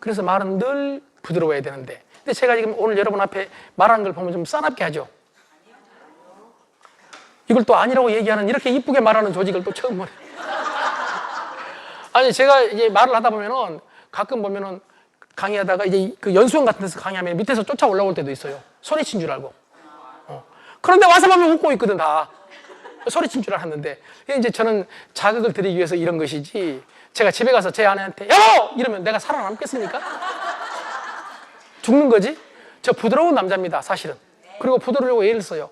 그래서 말은 늘 부드러워야 되는데, 근데 제가 지금 오늘 여러분 앞에 말하는 걸 보면 좀 싸납게 하죠. 이걸 또 아니라고 얘기하는, 이렇게 이쁘게 말하는 조직을 또 처음 보네. 아니, 제가 이제 말을 하다 보면은 가끔 보면은 강의하다가 이제 그 연수원 같은 데서 강의하면 밑에서 쫓아 올라올 때도 있어요. 소리친 줄 알고. 그런데 와서 보면 웃고 있거든, 다. 소리친 줄 알았는데. 이제 저는 자극을 드리기 위해서 이런 것이지, 제가 집에 가서 제 아내한테 여보! 이러면 내가 살아남겠습니까? 죽는 거지? 저 부드러운 남자입니다, 사실은. 그리고 부드러우려고 애를 써요.